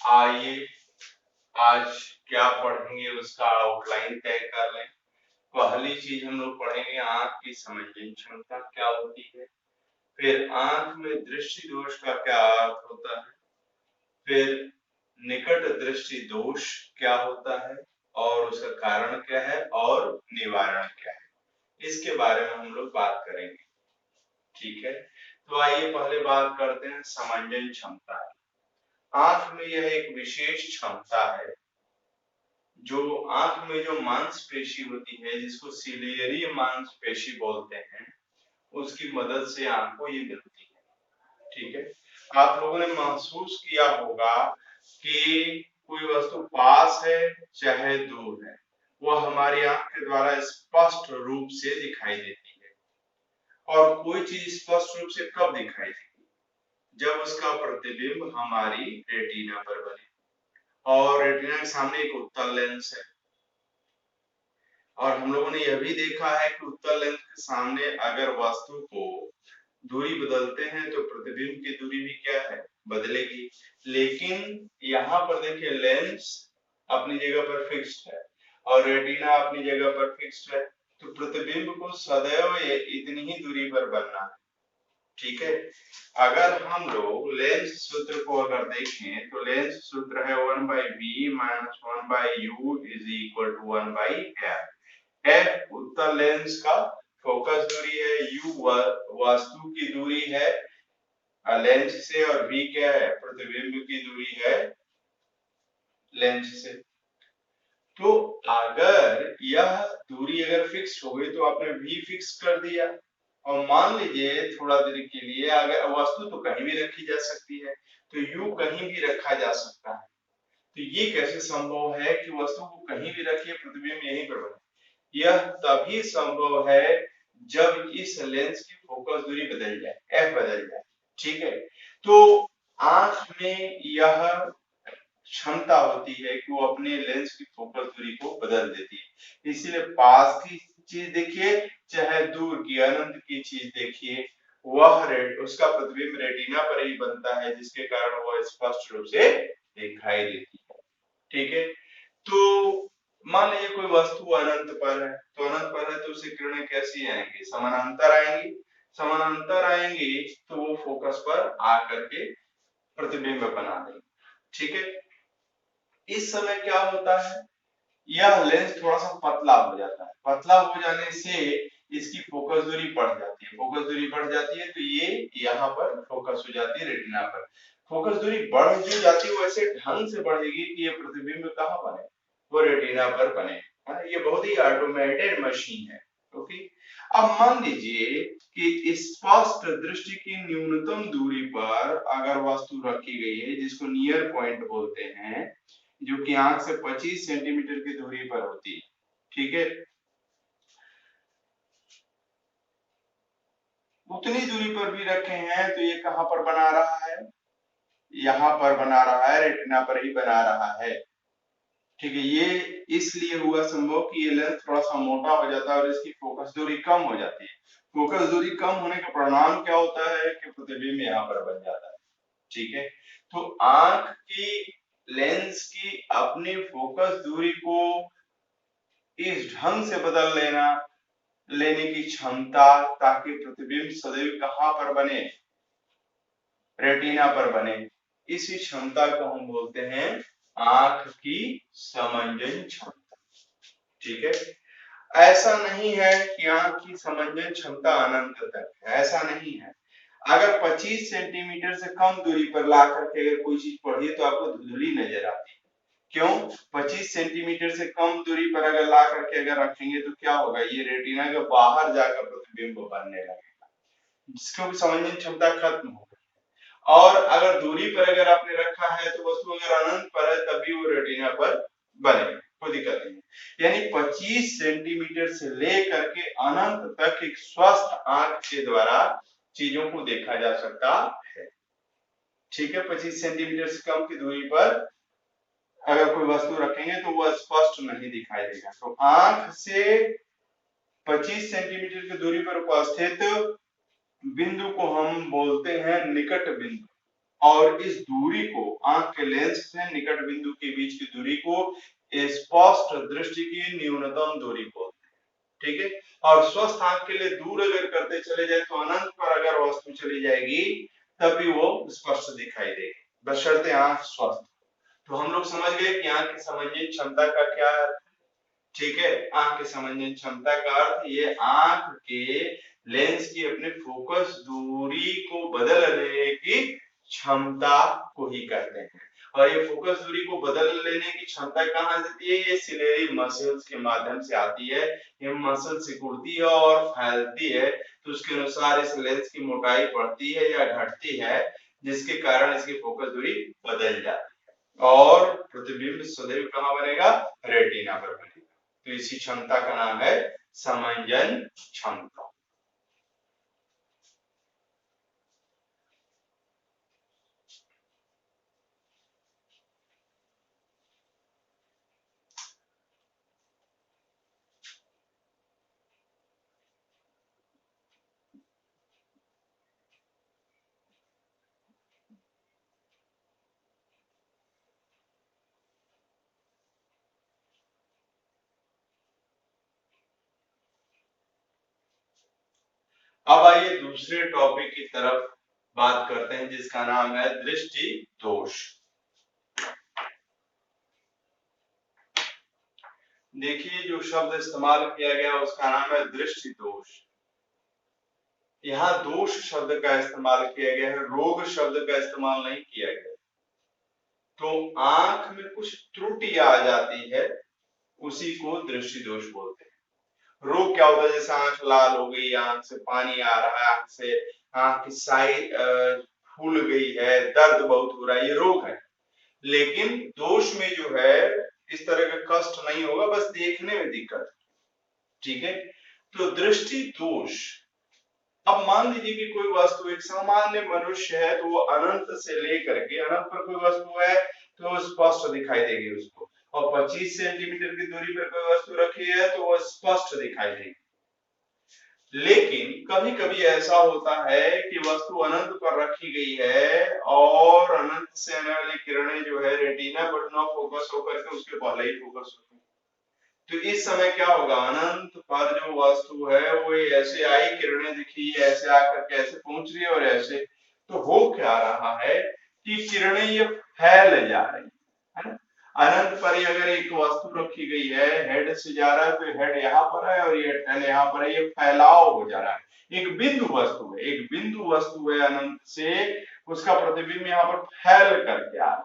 आइए आज क्या पढ़ेंगे उसका आउटलाइन तय कर लें। पहली चीज हम लोग पढ़ेंगे आंख की समझने क्षमता क्या होती है, फिर आंख में दृष्टि दोष का क्या अर्थ होता है, फिर निकट दृष्टि दोष क्या होता है और उसका कारण क्या है और निवारण क्या है, इसके बारे में हम लोग बात करेंगे। ठीक है, तो आइए पहले बात करते हैं समंजन क्षमता। आंख में यह एक विशेष क्षमता है जो आंख में जो मांसपेशी होती है जिसको सिलियरी मांसपेशी बोलते हैं, उसकी मदद से आंख को ये मिलती है। ठीक है, आप लोगों ने महसूस किया होगा कि कोई वस्तु पास है चाहे दूर है, वह हमारी आंख के द्वारा स्पष्ट रूप से दिखाई देती है। और कोई चीज स्पष्ट रूप से कब दिखाई देगी? जब उसका प्रतिबिंब हमारी रेटिना पर बने। और रेटिना के सामने एक उत्तल लेंस है, और हम लोगों ने यह भी देखा है कि उत्तल लेंस के सामने अगर वस्तु को दूरी बदलते हैं तो प्रतिबिंब की दूरी भी क्या है, बदलेगी। लेकिन यहाँ पर देखिए लेंस अपनी जगह पर फिक्स्ड है और रेटिना अपनी जगह पर फिक्स्ड है, तो प्रतिबिंब को सदैव इतनी ही दूरी पर बनना है। ठीक है, अगर हम लोग लेंस सूत्र को अगर देखें तो लेंस सूत्र है 1/v minus 1/u is equal to 1/f। F उत्तल लेंस का फोकस दूरी है, यू वस्तु की दूरी है लेंस से, और वी क्या है, प्रतिबिंब की दूरी है लेंस से। तो अगर यह दूरी अगर फिक्स हो गई तो आपने वी फिक्स कर दिया, और मान लीजिए थोड़ा देर के लिए अगर वस्तु तो कहीं भी रखी जा सकती है, तो यू कहीं भी रखा जा सकता है। तो ये कैसे संभव है कि वस्तु को कहीं भी रखिए प्रतिबिंब यहीं पर बने? यह तभी संभव है जब इस लेंस की फोकस दूरी बदल जाए, एफ बदल जाए। ठीक है, तो आंख में यह क्षमता होती है कि वो अपने लेंस की फोकस दूरी को बदल देती है। इसीलिए पास की चीज देखिए चाहे दूर की अनंत की चीज देखिए, वह उसका प्रतिबिंब रेटिना पर ही बनता है, जिसके कारण वह स्पष्ट रूप से दिखाई देती है। ठीक है, तो मान लीजिए कोई वस्तु अनंत पर है, तो अनंत पर है तो उससे किरणें कैसी आएंगी, समानांतर आएंगी। समानांतर आएंगी तो वो फोकस पर आकर के प्रतिबिंब बना देंगे। ठीक है, इस समय क्या होता है, यह लेंस थोड़ा सा पतला हो जाता है, पतला हो जाने से इसकी फोकस दूरी बढ़ जाती है, फोकस दूरी बढ़ जाती है तो ये यहाँ पर फोकस हो जाती है रेटिना पर। फोकस दूरी बढ़ जो जाती है वैसे ढंग से बढ़ेगी कि ये प्रतिबिंब कहाँ बने, वो रेटिना पर बने। ये बहुत ही ऑटोमेटेड मशीन है। ओके, अब मान लीजिए कि स्पष्ट दृष्टि की न्यूनतम दूरी पर अगर वस्तु रखी गई है जिसको नियर पॉइंट बोलते हैं, जो कि आंख से 25 सेंटीमीटर की दूरी पर होती है। ठीक है, उतनी दूरी पर भी रखे हैं तो ये कहां पर बना रहा है, यहाँ पर बना रहा है, रेटिना पर ही बना रहा है। ठीक है, ये इसलिए हुआ संभव कि ये लेंस थोड़ा सा मोटा हो जाता है और इसकी फोकस दूरी कम हो जाती है। फोकस दूरी कम होने का परिणाम क्या होता है कि प्रतिबिंब यहाँ पर बन जाता है। ठीक है, तो आंख की लेंस की अपनी फोकस दूरी को इस ढंग से बदल लेने की क्षमता, ताकि प्रतिबिंब सदैव कहां पर बने, रेटिना पर बने, इसी क्षमता को हम बोलते हैं आंख की समंजन क्षमता। ठीक है, ऐसा नहीं है कि आंख की समंजन क्षमता अनंत तक है, ऐसा नहीं है। अगर 25 सेंटीमीटर से कम दूरी पर ला करके अगर कोई चीज पढ़िए तो आपको धुंधली नजर आती है। क्यों? 25 सेंटीमीटर से कम दूरी पर अगर ला करके अगर रखेंगे तो क्या होगा, ये रेटिना के बाहर जाकर प्रतिबिंब बनने लगेगा, जिसको समझने क्षमता खत्म हो गई। और अगर दूरी पर अगर आपने रखा है तो वस्तु अगर अनंत पर है तभी वो रेटिना पर बनेगा, कोई दिक्कत नहीं। यानी 25 सेंटीमीटर से लेकर के अनंत तक एक स्वस्थ आंख के द्वारा चीजों को देखा जा सकता है। ठीक है, 25 सेंटीमीटर से कम की दूरी पर अगर कोई वस्तु रखेंगे तो वह स्पष्ट नहीं दिखाई देगा। तो आंख से 25 सेंटीमीटर की दूरी पर उपस्थित बिंदु को हम बोलते हैं निकट बिंदु। और इस दूरी को, आंख के लेंस से निकट बिंदु के बीच की दूरी को स्पष्ट दृष्टि की न्यूनतम दूरी बोलते हैं। ठीक है, और स्वस्थ आंख के लिए दूर अगर करते चले जाए तो अनंत पर अगर वस्तु चली जाएगी तब भी वो स्पष्ट दिखाई देगी, बशर्ते आंख स्वस्थ। तो हम लोग समझ गए कि आंख की समझने क्षमता का क्या अर्थ। ठीक है, आंख की समझने क्षमता का अर्थ ये आंख के लेंस की अपने फोकस दूरी को बदलने की क्षमता को ही कहते हैं। और ये फोकस दूरी को बदल लेने की क्षमता कहाँ से आती है? ये सिलेरी मसल्स के माध्यम से आती है। ये मसल सिकुड़ती है और फैलती है, तो उसके अनुसार इस लेंस की मोटाई बढ़ती है या घटती है, जिसके कारण इसकी फोकस दूरी बदल जाती है और प्रतिबिंब सदैव कहाँ बनेगा? रेटिना पर बनेगा। तो इसी क्षमता का नाम है समंजन क्षमता। अब आइए दूसरे टॉपिक की तरफ बात करते हैं, जिसका नाम है दृष्टि दोष। देखिए, जो शब्द इस्तेमाल किया गया उसका नाम है दृष्टि दोष। यहाँ दोष शब्द का इस्तेमाल किया गया है, रोग शब्द का इस्तेमाल नहीं किया गया। तो आंख में कुछ त्रुटि आ जाती है, उसी को दृष्टि दोष बोलते हैं। रोग क्या होता है? जैसे आंख लाल हो गई, आंख से पानी आ रहा है, आंख से आंख की साइड फूल गई है, दर्द बहुत हो रहा है, ये रोग है। लेकिन दोष में जो है इस तरह का कष्ट नहीं होगा, बस देखने में दिक्कत। ठीक है, तो दृष्टि दोष। अब मान लीजिए कि कोई वस्तु, एक सामान्य मनुष्य है, तो वो अनंत से लेकर के अनंत पर कोई वस्तु है तो स्पष्ट दिखाई देगी उसको, और 25 सेंटीमीटर की दूरी पर कोई वस्तु रखी है तो वो स्पष्ट दिखाई देगी। लेकिन कभी कभी ऐसा होता है कि वस्तु अनंत पर रखी गई है और अनंत से आने वाली किरणें जो है रेटिना पर न फोकस होकर के उसके पहले ही फोकस होती है। तो इस समय क्या होगा? अनंत पर जो वस्तु है वो ऐसे आई, किरणें दिखी, ऐसे आकर के ऐसे पहुंच रही है और ऐसे, तो हो क्या रहा है कि किरणें ये फैल जा रही है ना। अनंत पर ही अगर एक वस्तु रखी गई है, हेड से जा रहा है तो हेड यहाँ पर है और ये टेल यहाँ पर है, ये फैलाव हो जा रहा है। एक बिंदु वस्तु है, एक बिंदु वस्तु है अनंत से, उसका प्रतिबिंब यहाँ पर फैल करके आ रहा है,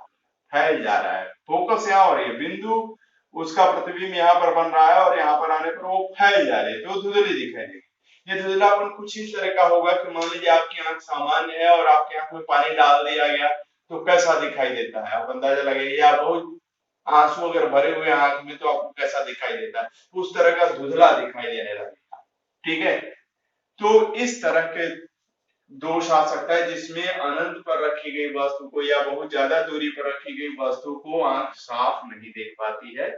फैल जा रहा है। फोकस यहाँ और ये बिंदु, उसका प्रतिबिंब यहाँ पर बन रहा है और यहाँ पर आने पर वो फैल जा रही है, तो धुंधली दिखाई देगी। ये धुंधलापन कुछ इस तरह का होगा कि मान लीजिए आपकी आंख सामान्य है और आपकी आंख में पानी डाल दिया गया तो कैसा दिखाई देता है, आप अंदाजा लगाइए। या बहुत आंसू अगर भरे हुए आंख में तो आपको कैसा दिखाई देता है, उस तरह का धुंधला दिखाई देने लगेगा। ठीक है, तो इस तरह के दोष आ सकता है जिसमें अनंत पर रखी गई वस्तु को या बहुत ज्यादा दूरी पर रखी गई वस्तु को आंख साफ नहीं देख पाती है।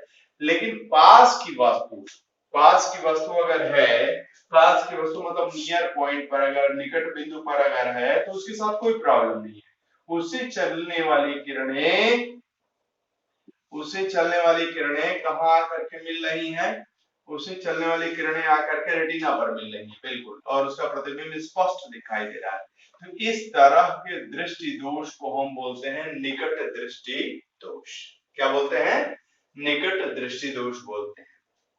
लेकिन पास की वस्तु अगर है, पास की वस्तु मतलब नियर पॉइंट पर, अगर निकट बिंदु पर अगर है तो उसके साथ कोई प्रॉब्लम नहीं है। उससे चलने वाली किरणें, उसे चलने वाली किरणें कहाँ आकर के मिल रही हैं? उसे चलने वाली किरणें आकर के रेटिना पर मिल रही है, बिल्कुल, और उसका प्रतिबिंब स्पष्ट दिखाई दे रहा है। तो इस तरह के दृष्टि दोष को हम बोलते हैं निकट दृष्टि दोष। क्या बोलते हैं? निकट दृष्टि दोष बोलते हैं।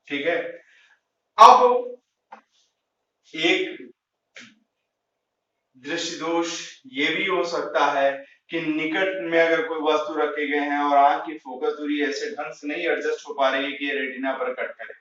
ठीक है, अब एक दृष्टि दोष ये भी हो सकता है कि निकट में अगर कोई वस्तु रखे गए हैं और आंख की फोकस दूरी ऐसे ढंग से नहीं एडजस्ट हो पा रही है कि ये रेटिना पर कट करे।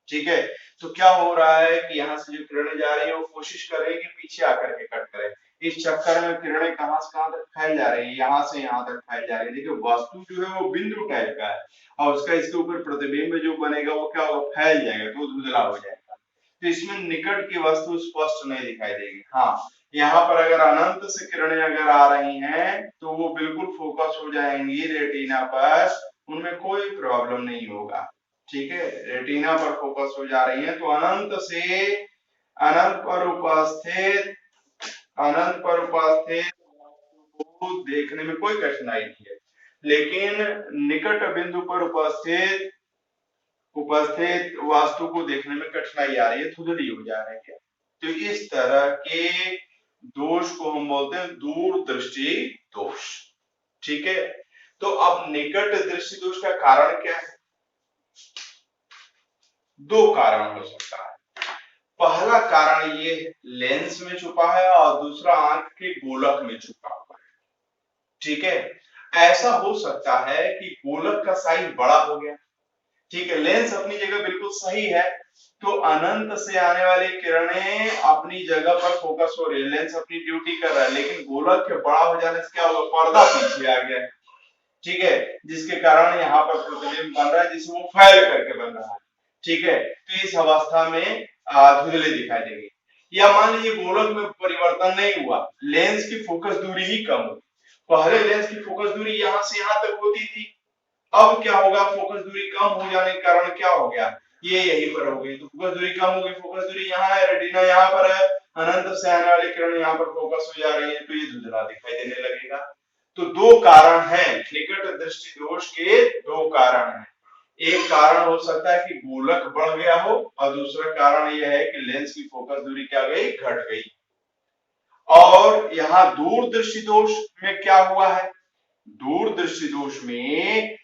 ठीक है, तो क्या हो रहा है कि यहाँ से जो किरणें जा रही है वो कोशिश कर रही है कि पीछे आकर के कट करे। इस चक्कर में किरणें कहां से कहां तक फैल जा रही है, यहाँ से यहाँ तक फैल जा रही है। देखिए, वस्तु जो है वो बिंदु टाइप का है और उसका इसके ऊपर प्रतिबिंब जो बनेगा वो क्या होगा? फैल जाएगा, तो धुंधला हो जाएगा। तो इसमें निकट की वस्तु स्पष्ट नहीं दिखाई देगी। हाँ, यहाँ पर अगर अनंत से किरणें अगर आ रही हैं तो वो बिल्कुल फोकस हो जाएंगी रेटिना पर, उनमें कोई प्रॉब्लम नहीं होगा। ठीक है, रेटिना पर फोकस हो जा रही है तो अनंत पर उपस्थित देखने में कोई कठिनाई नहीं है, लेकिन निकट बिंदु पर उपस्थित वास्तु को देखने में कठिनाई आ रही है, धुंधली हो जा रही है। तो इस तरह के दोष को हम बोलते हैं दूरदृष्टि दोष। ठीक है, तो अब निकट दृष्टि दोष का कारण क्या है? दो कारण हो सकता है। पहला कारण ये लेंस में छुपा है और दूसरा आंख के गोलक में छुपा हुआ है। ठीक है, ऐसा हो सकता है कि गोलक का साइज बड़ा हो गया। ठीक है, लेंस अपनी जगह बिल्कुल सही है, तो अनंत से आने वाली किरणें अपनी जगह पर फोकस हो रही है, लेंस अपनी ड्यूटी कर रहा है, लेकिन गोलक के बड़ा हो जाने से क्या होगा, पर्दा पीछे आ गया है। ठीक है, जिसके कारण यहाँ पर प्रतिबिंब बन रहा है, जिसे वो फैल करके बन रहा है। ठीक है, तो इस अवस्था में धुंधली दिखाई देगी। या मान लीजिए गोलक में परिवर्तन नहीं हुआ, लेंस की फोकस दूरी ही कम हुई। पहले लेंस की फोकस दूरी यहाँ से यहाँ तक होती थी, अब क्या होगा, फोकस दूरी कम हो जाने के कारण क्या हो गया, ये यहीं पर हो गई। तो फोकस दूरी कम हो गई, फोकस दूरी यहाँ है, रेटिना यहाँ पर है, अनंत से आने वाली किरण यहाँ पर फोकस हो जा रही है, तो ये धुंधला दिखाई देने लगेगा। तो दो कारण हैं, निकट दृष्टि दोष के दो कारण हैं। एक कारण हो सकता है कि गोलक बढ़ गया हो, और दूसरा कारण यह है कि लेंस की फोकस दूरी क्या गई, घट गई। और यहाँ दूरदृष्टि दोष में क्या हुआ है, दूरदृष्टि दोष में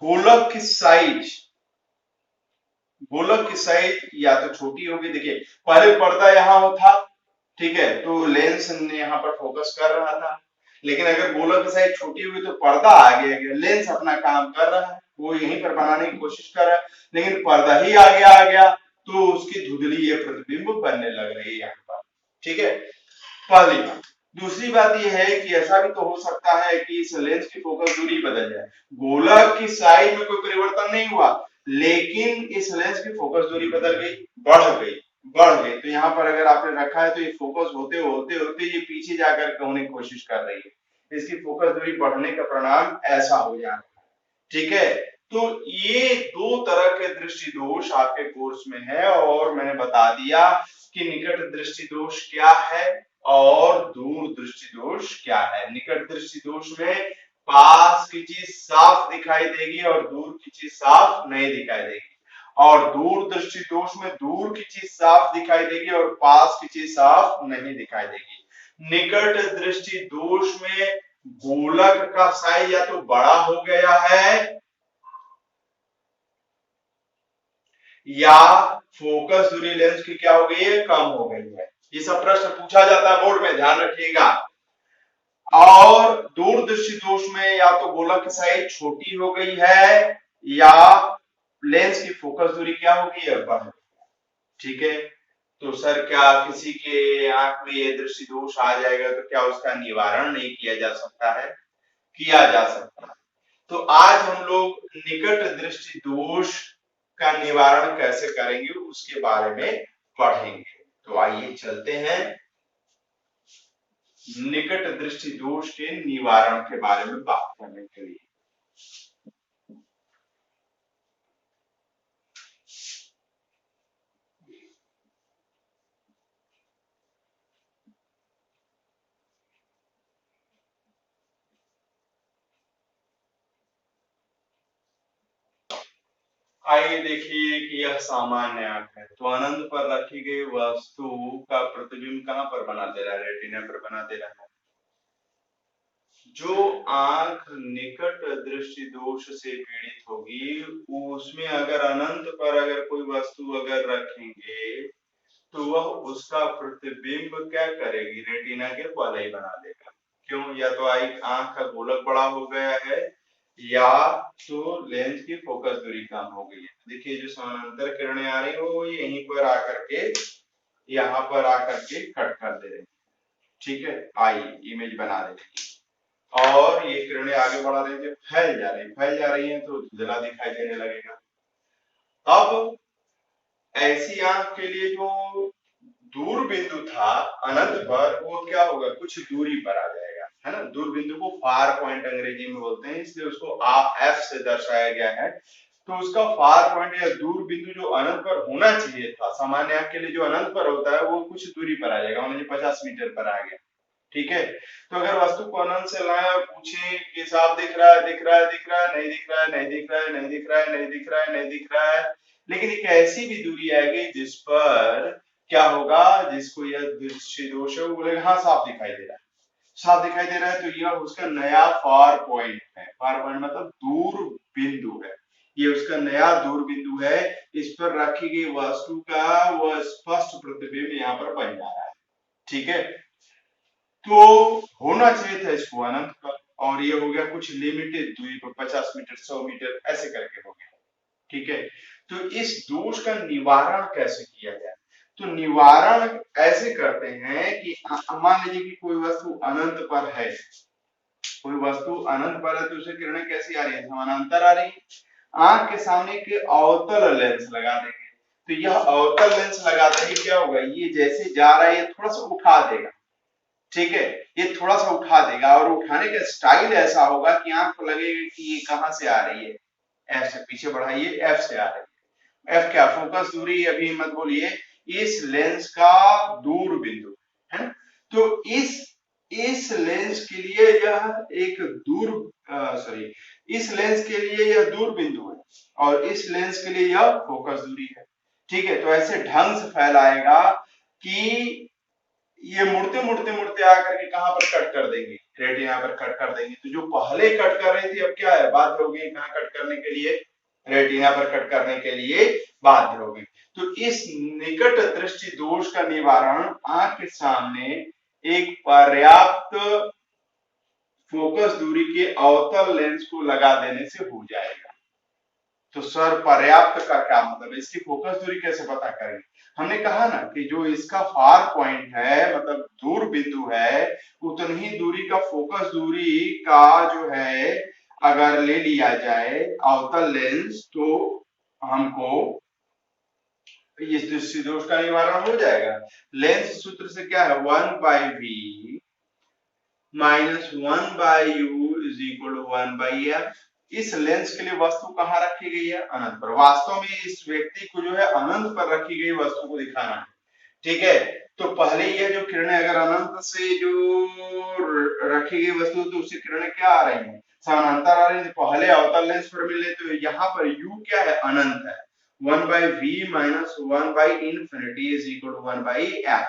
गोलक की साइज या तो छोटी होगी। देखिए पहले पर्दा यहाँ था, ठीक है, तो लेंस ने यहाँ पर फोकस कर रहा था, लेकिन अगर गोलक की साइज छोटी हुई तो पर्दा आगे आ गया, लेंस अपना काम कर रहा है, वो यहीं पर बनाने की कोशिश कर रहा है, लेकिन पर्दा ही आगे आ गया तो उसकी धुंधली ये प्रतिबिंब बनने लग रही है यहाँ पर। ठीक है, पहली बात। दूसरी बात यह है कि ऐसा भी तो हो सकता है कि इस लेंस की फोकस दूरी बदल जाए, गोलक की साइज में कोई परिवर्तन नहीं हुआ, लेकिन इस लेंस की फोकस दूरी बदल गई, बढ़ गई। तो यहाँ पर अगर आपने रखा है तो ये फोकस होते होते होते ये पीछे जाकर होने की कोशिश कर रही है, इसकी फोकस दूरी बढ़ने का परिणाम ऐसा हो जाना है। ठीक है, तो ये दो तरह के दृष्टि दोष आपके कोर्स में है, और मैंने बता दिया कि निकट दृष्टि दोष क्या है और दूर दृष्टि दोष क्या है। निकट दृष्टि दोष में पास की चीज साफ दिखाई देगी और दूर की चीज साफ नहीं दिखाई देगी, और दूर दृष्टि दोष में दूर की चीज साफ दिखाई देगी और पास की चीज साफ नहीं दिखाई देगी। निकट दृष्टि दोष में गोलक का साइज या तो बड़ा हो गया है या फोकस दूरी लेंस की क्या हो गई है, कम हो गई है। ये सब प्रश्न पूछा जाता है बोर्ड में, ध्यान रखिएगा। और दूरदृष्टि दोष में या तो गोलक की साइज छोटी हो गई है या लेंस की फोकस दूरी क्या हो गई है, बढ़ गई। ठीक है, तो सर क्या किसी के आंख में ये दृष्टि दोष आ जाएगा तो क्या उसका निवारण नहीं किया जा सकता है? किया जा सकता है। तो आज हम लोग निकट दृष्टि दोष का निवारण कैसे करेंगे उसके बारे में पढ़ेंगे। तो आइए चलते हैं निकट दृष्टि दोष के निवारण के बारे में बात करने के लिए। आइए देखिए कि यह सामान्य आंख है, तो अनंत पर रखी गई वस्तु का प्रतिबिंब कहां पर बना दे रहा है, रेटिना पर बना दे रहा है। जो आंख निकट दृष्टि दोष से पीड़ित होगी उसमें अगर अनंत पर अगर कोई वस्तु अगर रखेंगे तो वह उसका प्रतिबिंब क्या करेगी, रेटिना के पहले ही बना देगा। क्यों, या तो आंख का गोलक बड़ा हो गया है या तो लेंस की फोकस दूरी कम हो गई है। देखिए जो समानांतर किरणें आ रही है वो यहीं पर आकर के यहाँ पर आकर के कट कर दे रही है। ठीक है, आइए इमेज बना देते हैं और ये किरणें आगे बढ़ा रही है, फैल जा रही है तो धुंधला दिखाई देने लगेगा। अब ऐसी आंख के लिए जो दूर बिंदु था अनंत पर वो क्या होगा, कुछ दूरी पर आ जाएगा, है ना। दूर बिंदु को फार पॉइंट अंग्रेजी में बोलते हैं, इसलिए उसको एफ से दर्शाया गया है। तो उसका फार पॉइंट या दूर बिंदु जो अनंत पर होना चाहिए था, सामान्य आंख के लिए जो अनंत पर होता है वो कुछ दूरी पर आ जाएगा, मान लीजिए 50 मीटर पर आ गया। ठीक है, तो अगर वस्तु को अनंत से लाए और पूछे कि साफ दिख रहा है, दिख रहा है, दिख रहा है, नहीं दिख रहा है, नहीं दिख रहा है, नहीं दिख रहा है, नहीं दिख रहा है, नहीं दिख रहा है, लेकिन एक ऐसी भी दूरी आएगी जिस पर क्या होगा, जिसको यह दृष्टि दोष है, वो बोलेगा हाँ साफ दिखाई दे रहा है, साफ दिखाई दे रहा है, तो यह उसका नया फार पॉइंट है। फार पॉइंट मतलब दूर बिंदु है, ये उसका नया दूर बिंदु है। इस पर रखी गई वस्तु का वह स्पष्ट प्रतिबिंब यहाँ पर बन जा रहा है। ठीक है, तो होना चाहिए था इसको अनंत पर, और ये हो गया कुछ लिमिटेड दूरी पर, 50 मीटर, 100 मीटर ऐसे करके हो गया। ठीक है, तो इस दोष का निवारण कैसे किया जाए? तो निवारण ऐसे करते हैं कि मान लीजिए कि कोई वस्तु अनंत पर है, कोई वस्तु अनंत पर है, तो उसे किरणें कैसी आ रही है, समानांतर आ रही है। आंख के सामने के अवतल लेंस लगा देंगे, तो यह अवतल लेंस लगा देंगे, क्या होगा, ये जैसे जा रहा है ये थोड़ा सा उठा देगा। ठीक है, ये थोड़ा सा उठा देगा, और उठाने का स्टाइल ऐसा होगा कि आंख को लगेगा कि ये कहां से आ रही है, एफ से, पीछे बढ़ाइए, एफ से आ रही है। एफ क्या, फोकस दूरी, अभी मत बोलिए, इस लेंस का दूर बिंदु है। तो इस लेंस के लिए यह एक दूर सॉरी इस लेंस के लिए यह दूर बिंदु है, और इस लेंस के लिए यह फोकस दूरी है। ठीक है, तो ऐसे ढंग से फैलाएगा कि ये मुड़ते मुड़ते मुड़ते आकर के कहां पर कट कर देंगे, रेटिना पर कट कर देंगे। तो जो पहले कट कर रही थी अब क्या है, बाध्य हो गई कहां कट करने के लिए, रेटिना पर कट करने के लिए बाध्य हो गई। तो इस निकट दृष्टि दोष का निवारण आंख के सामने एक पर्याप्त फोकस दूरी के अवतल लेंस को लगा देने से हो जाएगा। तो सर पर्याप्त का क्या मतलब है, इसकी फोकस दूरी कैसे पता करेंगे? हमने कहा ना कि जो इसका फार पॉइंट है, मतलब दूर बिंदु है, उतनी ही दूरी का फोकस दूरी का जो है अगर ले लिया जाए अवतल लेंस, तो हमको इस दृष्टि दोष का निवारण हो जाएगा। लेंस सूत्र से क्या है, 1/v minus 1/u is equal to 1/f। इस लेंस के लिए वस्तु कहां रखी गई है, अनंत पर। वास्तव में इस व्यक्ति को जो है अनंत पर रखी गई वस्तु को दिखाना है। ठीक है, तो पहले यह जो किरणें अगर अनंत से जो रखी गई वस्तु, तो उससे किरणें क्या आ रही हैं, समानांतर आ रही है। पहले अवतल लेंस पर मिले, तो यहाँ पर u क्या है, अनंत है। 1/v minus 1/infinity is equal to 1/f।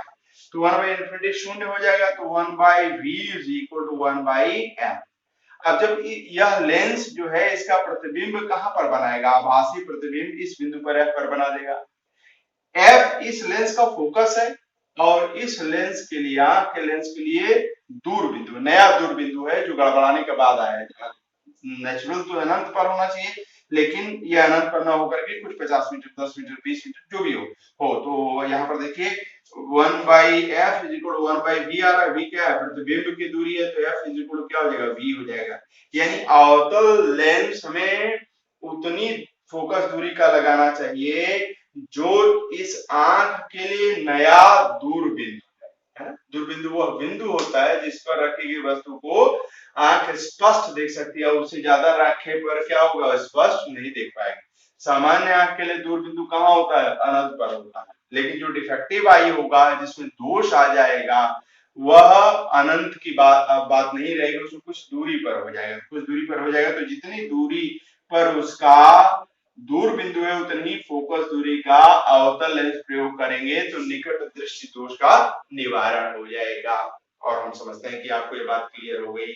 तो 1/infinity शून्य हो जाएगा, तो 1/v is equal to 1/f। अब जब यह लेंस जो है इसका प्रतिबिंब कहां पर बनाएगा, आभासी प्रतिबिंब इस बिंदु पर f पर बना देगा। f इस लेंस का फोकस है, और इस लेंस के लिए, आंख के लेंस के लिए दूर बिंदु, नया दूर बिंदु है जो गड़बड़ाने के बाद आया है। नेचुरल तो अनंत पर होना चाहिए, लेकिन यह अनंत पर ना होकर के कुछ 50 मीटर, 10 मीटर, 20 मीटर जो भी हो। तो यहाँ पर देखिए 1/f is equal to 1/v आ रहा है। v क्या है, प्रतिबिंब की दूरी है, तो f इज इक्वल टू क्या हो जाएगा, v हो जाएगा। यानी अवतल लेंस में उतनी फोकस दूरी का लगाना चाहिए जो इस आंख के लिए नया दूर बिंदु है। दूर बिंदु वह बिंदु होता है जिस पर रखी गई वस्तु को आंख स्पष्ट देख सकती है, उससे ज्यादा रखे पर क्या होगा, स्पष्ट नहीं देख पाएगी। सामान्य आंख के लिए दूर बिंदु कहाँ होता है, अनंत पर होता है। लेकिन जो डिफेक्टिव आई होगा, जिसमें दोष आ जाएगा, वह अनंत की बात नहीं रहेगी, उसमें कुछ दूरी पर हो जाएगा, कुछ दूरी पर हो जाएगा। तो जितनी दूरी पर उसका दूर बिंदु है, उतनी फोकस दूरी का अवतल लेंस प्रयोग करेंगे, तो निकट दृष्टि दोष का निवारण हो जाएगा। और हम समझते हैं कि आपको ये बात क्लियर हो गई।